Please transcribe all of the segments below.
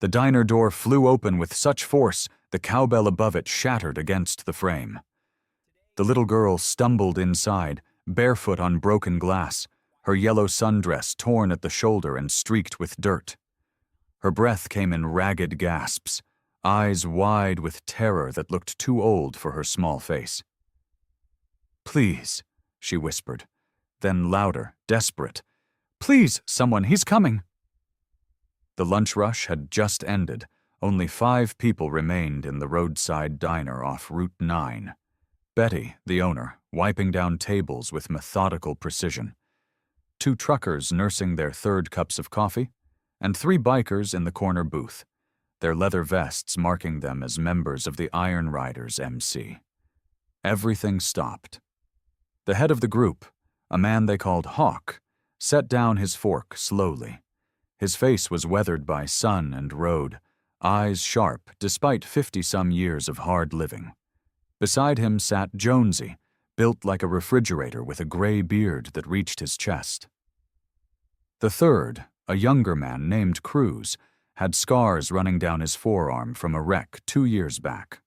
The diner door flew open with such force, the cowbell above it shattered against the frame. The little girl stumbled inside, barefoot on broken glass, her yellow sundress torn at the shoulder and streaked with dirt. Her breath came in ragged gasps, eyes wide with terror that looked too old for her small face. "Please," she whispered, then louder, desperate. "Please, someone, he's coming." The lunch rush had just ended. Only 5 people remained in the roadside diner off Route 9. Betty, the owner, wiping down tables with methodical precision. 2 truckers nursing their 3rd cups of coffee, and 3 bikers in the corner booth, their leather vests marking them as members of the Iron Riders MC. Everything stopped. The head of the group, a man they called Hawk, set down his fork slowly. His face was weathered by sun and road, eyes sharp despite 50-some years of hard living. Beside him sat Jonesy, built like a refrigerator with a gray beard that reached his chest. The third, a younger man named Cruz, had scars running down his forearm from a wreck 2 years back.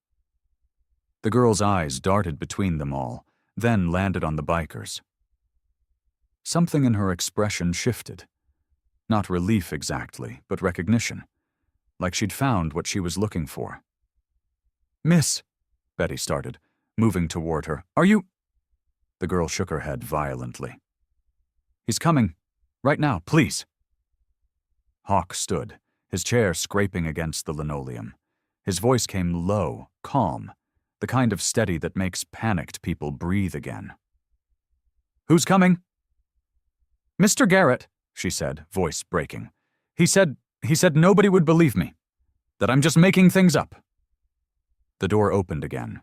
The girl's eyes darted between them all, then landed on the bikers. Something in her expression shifted. Not relief exactly, but recognition, like she'd found what she was looking for. "Miss," Betty started, moving toward her. "Are you—" The girl shook her head violently. "He's coming. Right now, please." Hawk stood, his chair scraping against the linoleum. His voice came low, calm, the kind of steady that makes panicked people breathe again. "Who's coming?" "Mr. Garrett," she said, voice breaking. He said nobody would believe me, that I'm just making things up." The door opened again.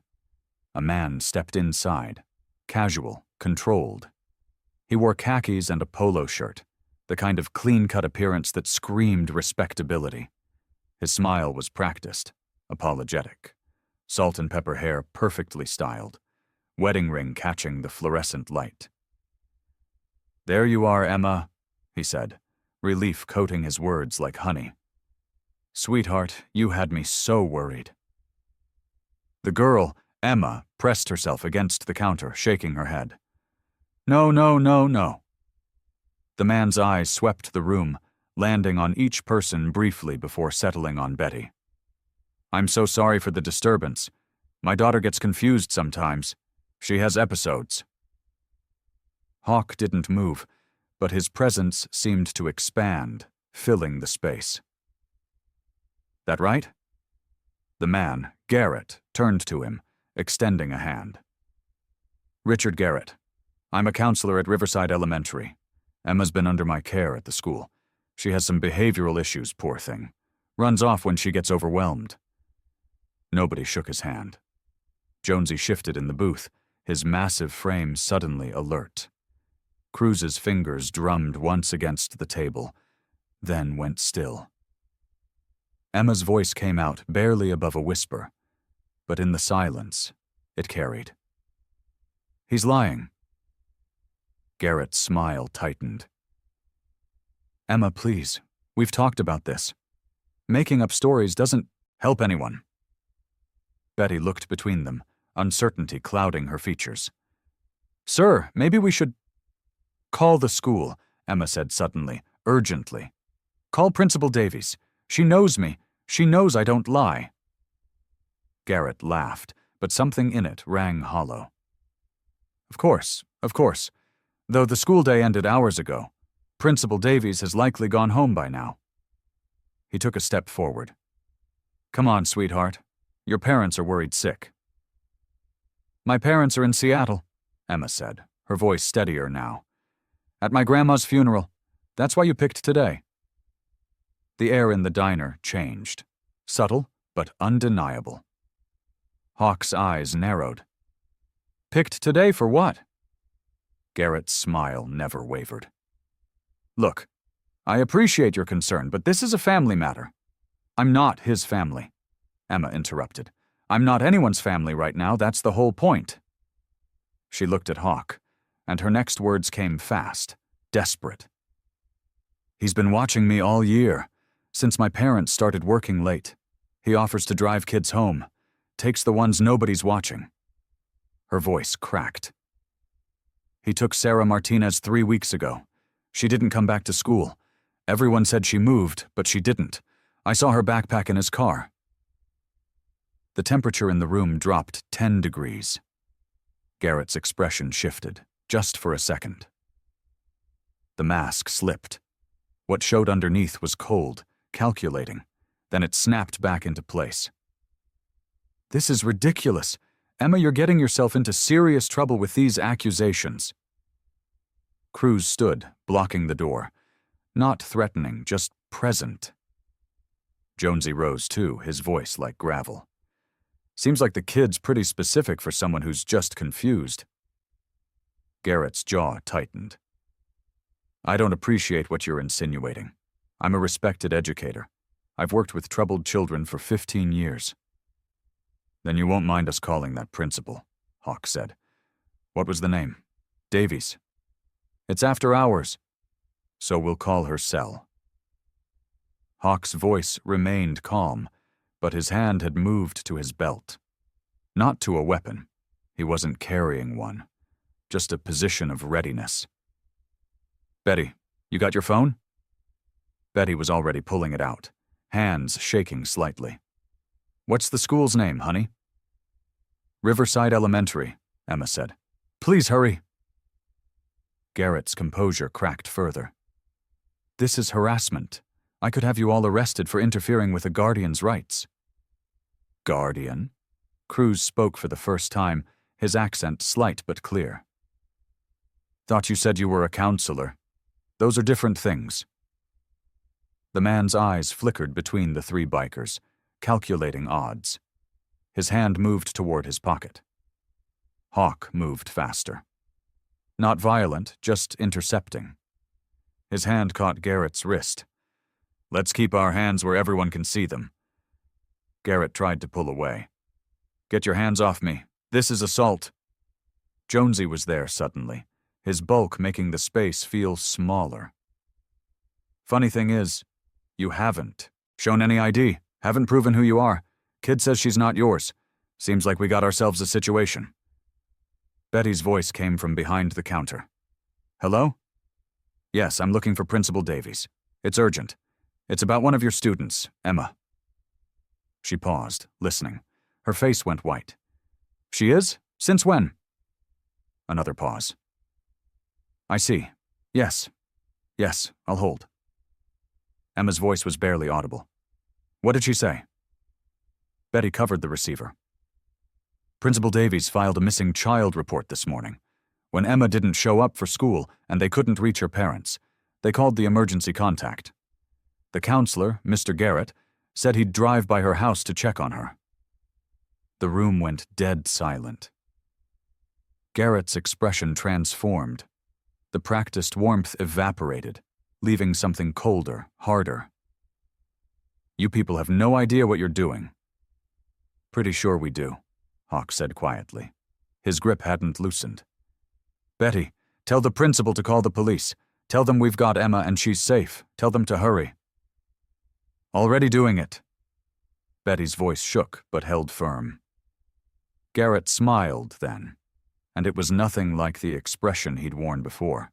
A man stepped inside, casual, controlled. He wore khakis and a polo shirt, the kind of clean-cut appearance that screamed respectability. His smile was practiced, apologetic. Salt and pepper hair perfectly styled, wedding ring catching the fluorescent light. "There you are, Emma," he said, relief coating his words like honey. "Sweetheart, you had me so worried." The girl, Emma, pressed herself against the counter, shaking her head. "No, no, no, no." The man's eyes swept the room, landing on each person briefly before settling on Betty. "I'm so sorry for the disturbance. My daughter gets confused sometimes. She has episodes." Hawk didn't move, but his presence seemed to expand, filling the space. "That right?" The man, Garrett, turned to him, extending a hand. "Richard Garrett. I'm a counselor at Riverside Elementary. Emma's been under my care at the school. She has some behavioral issues, poor thing. Runs off when she gets overwhelmed." Nobody shook his hand. Jonesy shifted in the booth, his massive frame suddenly alert. Cruz's fingers drummed once against the table, then went still. Emma's voice came out barely above a whisper, but in the silence, it carried. "He's lying." Garrett's smile tightened. "Emma, please, we've talked about this. Making up stories doesn't help anyone." Betty looked between them, uncertainty clouding her features. "Sir, maybe we should—" "Call the school," Emma said suddenly, urgently. "Call Principal Davies. She knows me. She knows I don't lie." Garrett laughed, but something in it rang hollow. Of course. Though the school day ended hours ago, Principal Davies has likely gone home by now." He took a step forward. "Come on, sweetheart. Your parents are worried sick." "My parents are in Seattle," Emma said, her voice steadier now. "At my grandma's funeral. That's why you picked today." The air in the diner changed. Subtle, but undeniable. Hawk's eyes narrowed. "Picked today for what?" Garrett's smile never wavered. "Look, I appreciate your concern, but this is a family matter." "I'm not his family," Emma interrupted. "I'm not anyone's family right now, that's the whole point." She looked at Hawk, and her next words came fast, desperate. "He's been watching me all year. Since my parents started working late. He offers to drive kids home. Takes the ones nobody's watching. Her voice cracked. He took Sarah Martinez 3 weeks ago. She didn't come back to school. Everyone said she moved, but she didn't. I saw her backpack in his car. The temperature in the room dropped 10 degrees. Garrett's expression shifted, just for a second. The mask slipped. What showed underneath was cold, calculating. Then it snapped back into place. This is ridiculous. Emma, you're getting yourself into serious trouble with these accusations. Cruz stood, blocking the door. Not threatening, just present. Jonesy rose too, his voice like gravel. Seems like the kid's pretty specific for someone who's just confused. Garrett's jaw tightened. I don't appreciate what you're insinuating. I'm a respected educator. I've worked with troubled children for 15 years. Then you won't mind us calling that principal, Hawk said. What was the name? Davies. It's after hours. So we'll call her Cell. Hawk's voice remained calm, but his hand had moved to his belt. Not to a weapon. He wasn't carrying one. Just a position of readiness. Betty, you got your phone? Betty was already pulling it out, hands shaking slightly. What's the school's name, honey? Riverside Elementary, Emma said. Please hurry. Garrett's composure cracked further. This is harassment. I could have you all arrested for interfering with a guardian's rights. Guardian? Cruz spoke for the first time, his accent slight but clear. Thought you said you were a counselor. Those are different things. The man's eyes flickered between the 3 bikers, calculating odds. His hand moved toward his pocket. Hawk moved faster. Not violent, just intercepting. His hand caught Garrett's wrist. Let's keep our hands where everyone can see them. Garrett tried to pull away. Get your hands off me. This is assault. Jonesy was there suddenly, his bulk making the space feel smaller. Funny thing is, you haven't shown any ID, haven't proven who you are. Kid says she's not yours. Seems like we got ourselves a situation. Betty's voice came from behind the counter. Hello? Yes, I'm looking for Principal Davies. It's urgent. It's about one of your students, Emma. She paused, listening. Her face went white. She is? Since when? Another pause. I see. Yes. Yes, I'll hold. Emma's voice was barely audible. What did she say? Betty covered the receiver. Principal Davies filed a missing child report this morning. When Emma didn't show up for school and they couldn't reach her parents, they called the emergency contact. The counselor, Mr. Garrett, said he'd drive by her house to check on her. The room went dead silent. Garrett's expression transformed. The practiced warmth evaporated, leaving something colder, harder. You people have no idea what you're doing. Pretty sure we do, Hawk said quietly. His grip hadn't loosened. Betty, tell the principal to call the police. Tell them we've got Emma and she's safe. Tell them to hurry. Already doing it. Betty's voice shook but held firm. Garrett smiled then, and it was nothing like the expression he'd worn before.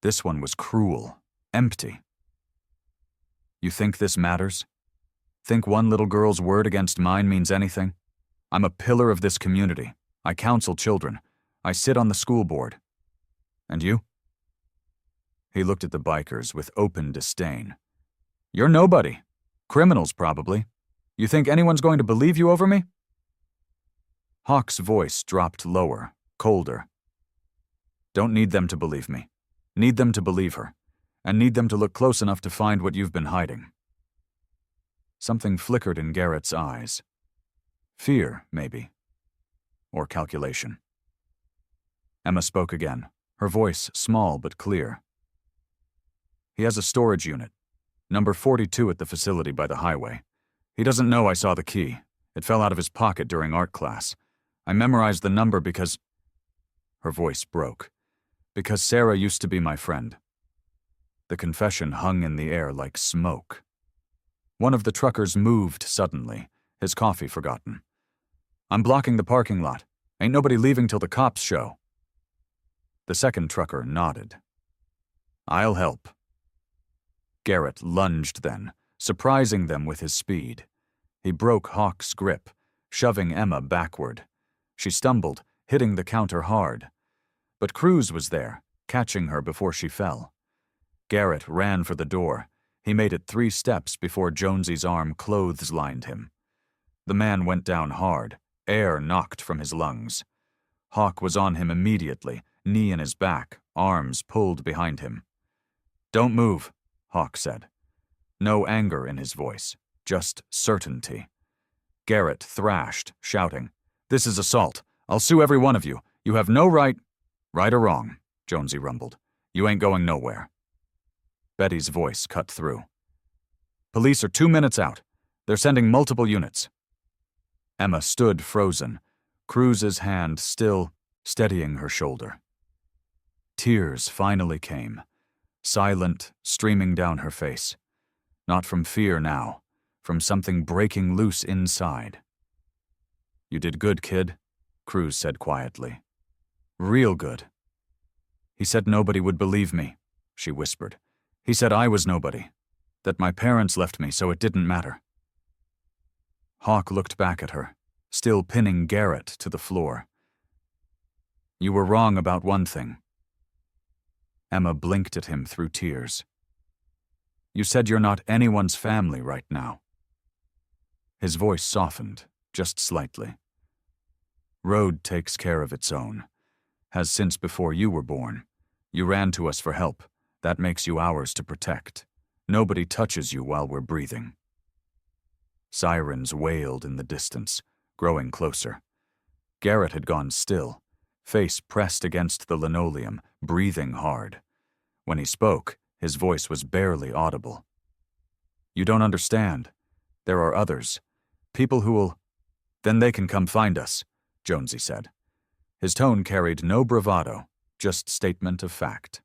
This one was cruel, empty. You think this matters? Think one little girl's word against mine means anything? I'm a pillar of this community. I counsel children. I sit on the school board. And you? He looked at the bikers with open disdain. You're nobody. Criminals, probably. You think anyone's going to believe you over me? Hawk's voice dropped lower, colder. Don't need them to believe me. Need them to believe her. And need them to look close enough to find what you've been hiding. Something flickered in Garrett's eyes. Fear, maybe. Or calculation. Emma spoke again, her voice small but clear. He has a storage unit. Number 42 at the facility by the highway. He doesn't know I saw the key. It fell out of his pocket during art class. I memorized the number because... Her voice broke. Because Sarah used to be my friend. The confession hung in the air like smoke. One of the truckers moved suddenly, his coffee forgotten. "I'm blocking the parking lot. Ain't nobody leaving till the cops show." The second trucker nodded. "I'll help." Garrett lunged then, surprising them with his speed. He broke Hawk's grip, shoving Emma backward. She stumbled, hitting the counter hard. But Cruz was there, catching her before she fell. Garrett ran for the door. He made it 3 steps before Jonesy's arm clotheslined him. The man went down hard, air knocked from his lungs. Hawk was on him immediately, knee in his back, arms pulled behind him. "Don't move," Hawk said. No anger in his voice, just certainty. Garrett thrashed, shouting, "This is assault. I'll sue every one of you. You have no right—" "Right or wrong," Jonesy rumbled. "You ain't going nowhere." Betty's voice cut through. "Police are 2 minutes out. They're sending multiple units." Emma stood frozen, Cruz's hand still steadying her shoulder. Tears finally came, silent, streaming down her face. Not from fear now, from something breaking loose inside. "You did good, kid," Cruz said quietly. "Real good." "He said nobody would believe me," she whispered. "He said I was nobody, that my parents left me so it didn't matter." Hawk looked back at her, still pinning Garrett to the floor. "You were wrong about one thing." Emma blinked at him through tears. "You said you're not anyone's family right now." His voice softened, just slightly. "Road takes care of its own. Has since before you were born. You ran to us for help. That makes you ours to protect. Nobody touches you while we're breathing." Sirens wailed in the distance, growing closer. Garrett had gone still, face pressed against the linoleum, breathing hard. When he spoke, his voice was barely audible. "You don't understand. There are others. People who will—" "Then they can come find us," Jonesy said. His tone carried no bravado, just statement of fact.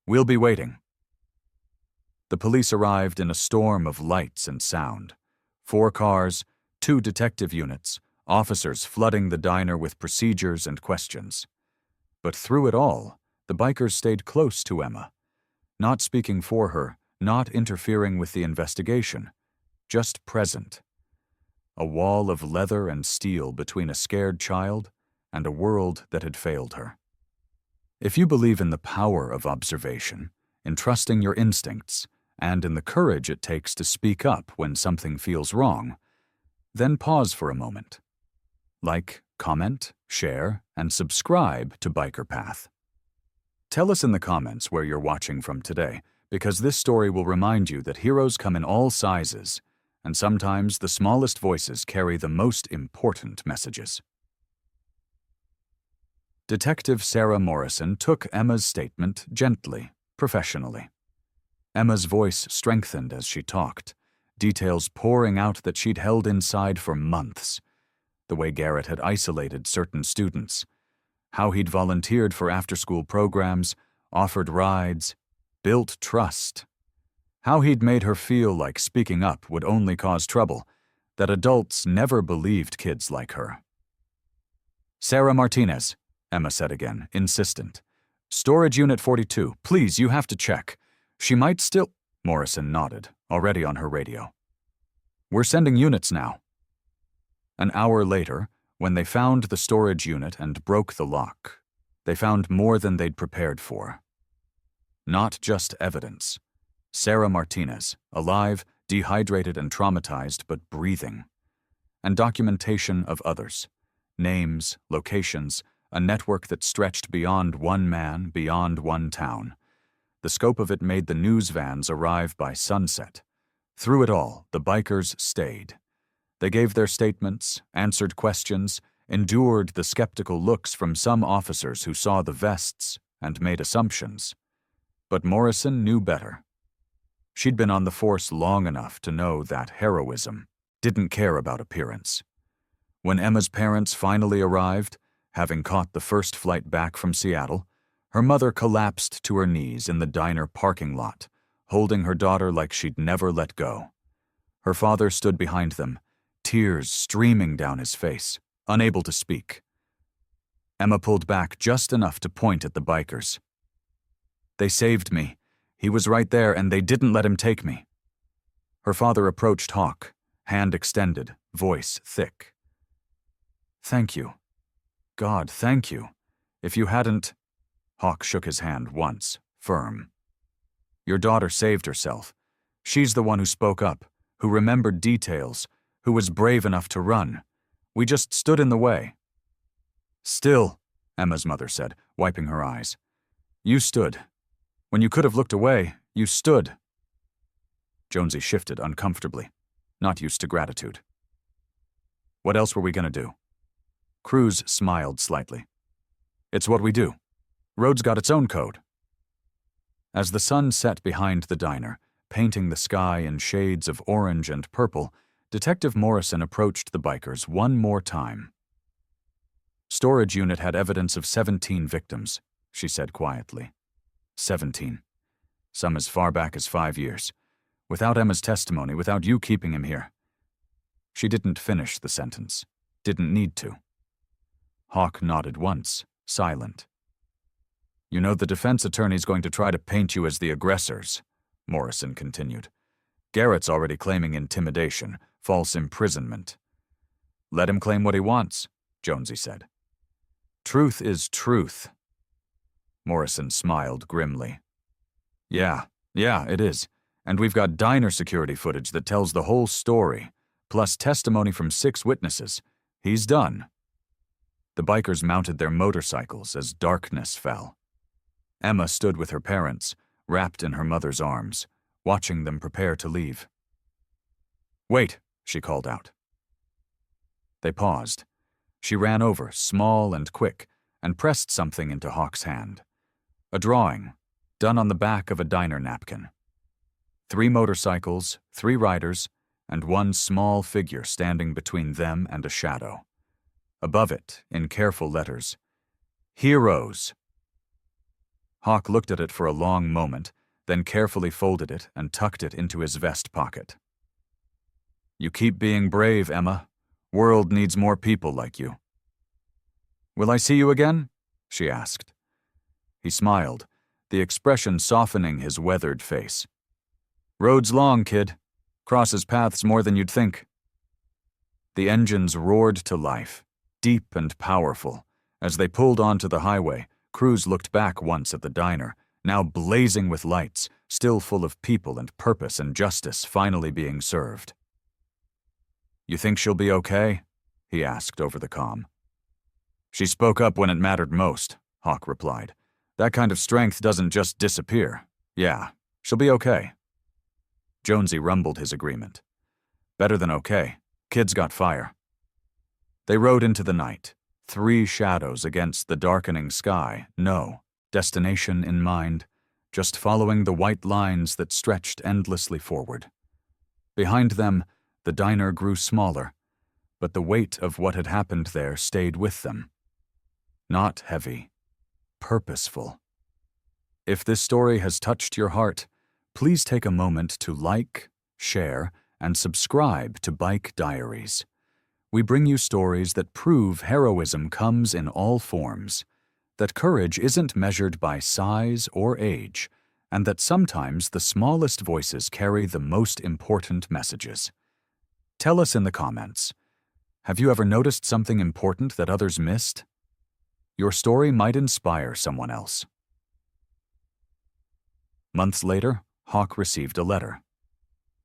"We'll be waiting." The police arrived in a storm of lights and sound. 4 cars, 2 detective units, officers flooding the diner with procedures and questions. But through it all, the bikers stayed close to Emma, not speaking for her, not interfering with the investigation, just present. A wall of leather and steel between a scared child and a world that had failed her. If you believe in the power of observation, in trusting your instincts, and in the courage it takes to speak up when something feels wrong, then pause for a moment. Like, comment, share, and subscribe to Biker Path. Tell us in the comments where you're watching from today, because this story will remind you that heroes come in all sizes, and sometimes the smallest voices carry the most important messages. Detective Sarah Morrison took Emma's statement gently, professionally. Emma's voice strengthened as she talked, details pouring out that she'd held inside for months. The way Garrett had isolated certain students, how he'd volunteered for after-school programs, offered rides, built trust, how he'd made her feel like speaking up would only cause trouble, that adults never believed kids like her. "Sarah Martinez," Emma said again, insistent. "Storage Unit 42, please, you have to check. She might still—" Morrison nodded, already on her radio. "We're sending units now." An hour later, when they found the storage unit and broke the lock, they found more than they'd prepared for. Not just evidence. Sarah Martinez, alive, dehydrated and traumatized, but breathing. And documentation of others. Names, locations, a network that stretched beyond one man, beyond one town. The scope of it made the news vans arrive by sunset. Through it all, the bikers stayed. They gave their statements, answered questions, endured the skeptical looks from some officers who saw the vests and made assumptions. But Morrison knew better. She'd been on the force long enough to know that heroism didn't care about appearance. When Emma's parents finally arrived, having caught the first flight back from Seattle, Her mother collapsed to her knees in the diner parking lot, holding her daughter like she'd never let go. Her father stood behind them, tears streaming down his face, unable to speak. Emma pulled back just enough to point at the bikers. "They saved me. He was right there and they didn't let him take me." Her father approached Hawk, hand extended, voice thick. "Thank you. God, thank you. If you hadn't—" Hawk shook his hand once, firm. "Your daughter saved herself. She's the one who spoke up, who remembered details, who was brave enough to run. We just stood in the way." "Still," Emma's mother said, wiping her eyes. "You stood. When you could have looked away, you stood." Jonesy shifted uncomfortably, not used to gratitude. "What else were we going to do?" Cruz smiled slightly. "It's what we do. Road's got its own code." As the sun set behind the diner, painting the sky in shades of orange and purple, Detective Morrison approached the bikers one more time. "Storage unit had evidence of 17 victims," she said quietly. 17. Some as far back as 5 years. Without Emma's testimony, without you keeping him here. She didn't finish the sentence. Didn't need to. Hawk nodded once, silent. "You know the defense attorney's going to try to paint you as the aggressors," Morrison continued. "Garrett's already claiming intimidation, false imprisonment." "Let him claim what he wants," Jonesy said. "Truth is truth." Morrison smiled grimly. Yeah, it is. And we've got diner security footage that tells the whole story, plus testimony from 6 witnesses. He's done." The bikers mounted their motorcycles as darkness fell. Emma stood with her parents, wrapped in her mother's arms, watching them prepare to leave. "Wait," she called out. They paused. She ran over, small and quick, and pressed something into Hawk's hand. A drawing, done on the back of a diner napkin. 3 motorcycles, 3 riders, and 1 small figure standing between them and a shadow. Above it, in careful letters, "Heroes." Hawk looked at it for a long moment, then carefully folded it and tucked it into his vest pocket. "You keep being brave, Emma. World needs more people like you." "Will I see you again?" she asked. He smiled, the expression softening his weathered face. "Road's long, kid. Crosses paths more than you'd think." The engines roared to life, deep and powerful. As they pulled onto the highway, Cruz looked back once at the diner, now blazing with lights, still full of people and purpose and justice finally being served. "You think she'll be okay?" he asked over the comm. "She spoke up when it mattered most," Hawk replied. "That kind of strength doesn't just disappear. Yeah, she'll be okay." Jonesy rumbled his agreement. "Better than okay. Kid's got fire." They rode into the night, 3 shadows against the darkening sky, no destination in mind, just following the white lines that stretched endlessly forward. Behind them, the diner grew smaller, but the weight of what had happened there stayed with them. Not heavy, purposeful. If this story has touched your heart, please take a moment to like, share, and subscribe to Bike Diaries. We bring you stories that prove heroism comes in all forms, that courage isn't measured by size or age, and that sometimes the smallest voices carry the most important messages. Tell us in the comments, have you ever noticed something important that others missed? Your story might inspire someone else. Months later, Hawk received a letter.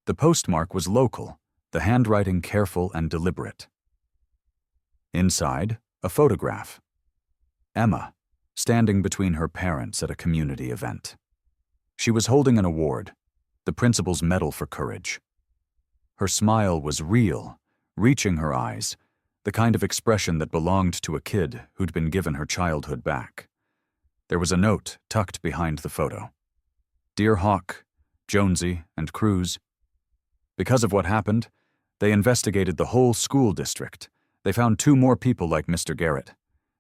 The postmark was local, the handwriting careful and deliberate. Inside, a photograph. Emma, standing between her parents at a community event. She was holding an award, the principal's medal for courage. Her smile was real, reaching her eyes, the kind of expression that belonged to a kid who'd been given her childhood back. There was a note tucked behind the photo. "Dear Hawk, Jonesy, and Cruz. Because of what happened, they investigated the whole school district. They found 2 more people like Mr. Garrett.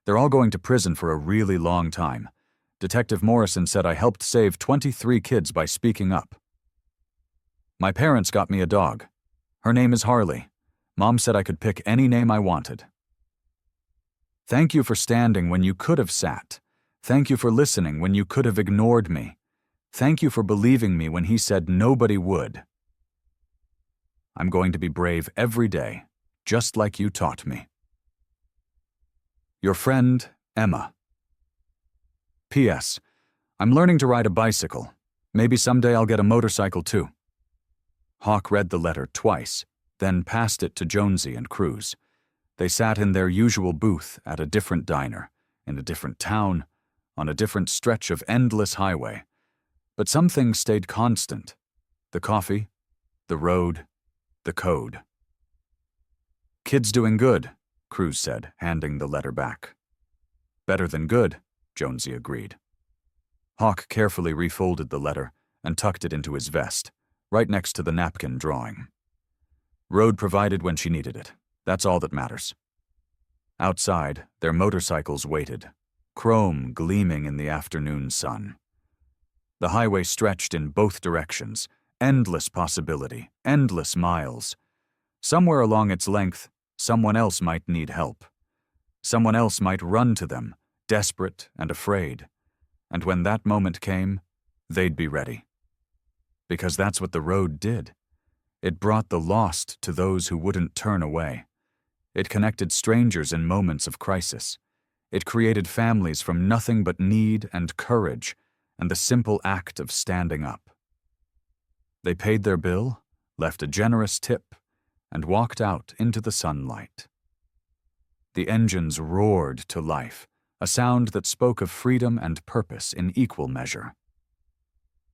They're all going to prison for a really long time. Detective Morrison said I helped save 23 kids by speaking up. My parents got me a dog. Her name is Harley. Mom said I could pick any name I wanted. Thank you for standing when you could have sat. Thank you for listening when you could have ignored me. Thank you for believing me when he said nobody would. I'm going to be brave every day, just like you taught me. Your friend, Emma. P.S. I'm learning to ride a bicycle. Maybe someday I'll get a motorcycle too. Hawk read the letter twice, then passed it to Jonesy and Cruz. They sat in their usual booth at a different diner, in a different town, on a different stretch of endless highway. But some things stayed constant. The coffee, the road, the code. Kid's doing good, Cruz said, handing the letter back. Better than good, Jonesy agreed. Hawk carefully refolded the letter and tucked it into his vest, right next to the napkin drawing. Road provided when she needed it. That's all that matters. Outside, their motorcycles waited, chrome gleaming in the afternoon sun. The highway stretched in both directions, endless possibility, endless miles. Somewhere along its length, someone else might need help. Someone else might run to them, desperate and afraid. And when that moment came, they'd be ready. Because that's what the road did. It brought the lost to those who wouldn't turn away. It connected strangers in moments of crisis. It created families from nothing but need and courage and the simple act of standing up. They paid their bill, left a generous tip, and walked out into the sunlight. The engines roared to life, a sound that spoke of freedom and purpose in equal measure.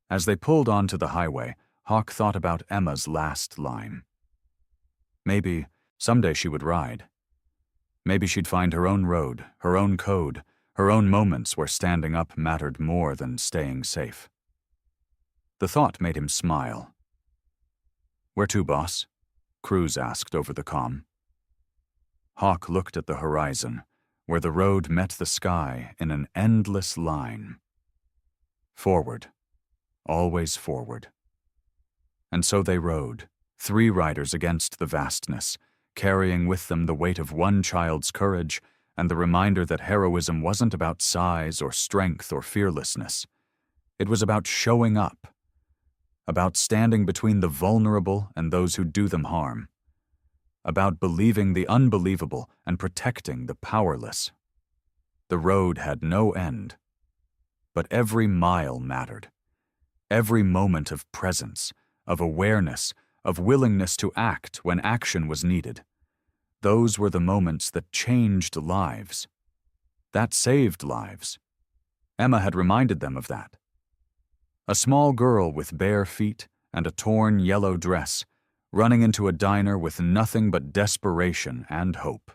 As they pulled onto the highway, Hawk thought about Emma's last line. Maybe someday she would ride. Maybe she'd find her own road, her own code, her own moments where standing up mattered more than staying safe. The thought made him smile. "Where to, boss?" Cruz asked over the comm. Hawk looked at the horizon, where the road met the sky in an endless line. Forward. Always forward. And so they rode, 3 riders against the vastness, carrying with them the weight of one child's courage and the reminder that heroism wasn't about size or strength or fearlessness. It was about showing up, about standing between the vulnerable and those who do them harm, about believing the unbelievable and protecting the powerless. The road had no end, but every mile mattered. Every moment of presence, of awareness, of willingness to act when action was needed. Those were the moments that changed lives. That saved lives. Emma had reminded them of that. A small girl with bare feet and a torn yellow dress, running into a diner with nothing but desperation and hope.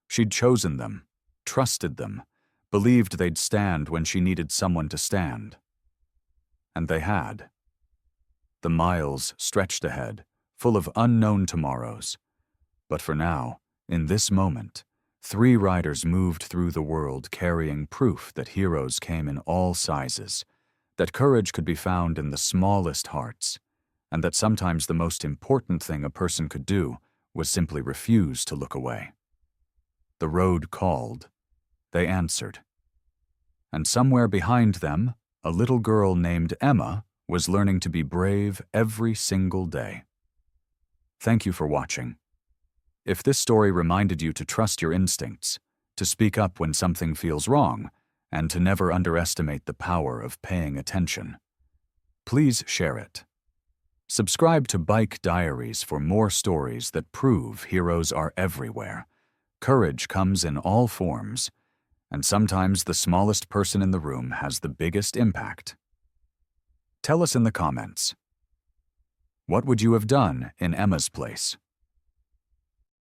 She'd chosen them, trusted them, believed they'd stand when she needed someone to stand. And they had. The miles stretched ahead, full of unknown tomorrows. But for now, in this moment, 3 riders moved through the world carrying proof that heroes came in all sizes, that courage could be found in the smallest hearts, and that sometimes the most important thing a person could do was simply refuse to look away. The road called. They answered. And somewhere behind them, a little girl named Emma was learning to be brave every single day. Thank you for watching. If this story reminded you to trust your instincts, to speak up when something feels wrong, and to never underestimate the power of paying attention, please share it. Subscribe to Bike Diaries for more stories that prove heroes are everywhere. Courage comes in all forms, and sometimes the smallest person in the room has the biggest impact. Tell us in the comments. What would you have done in Emma's place?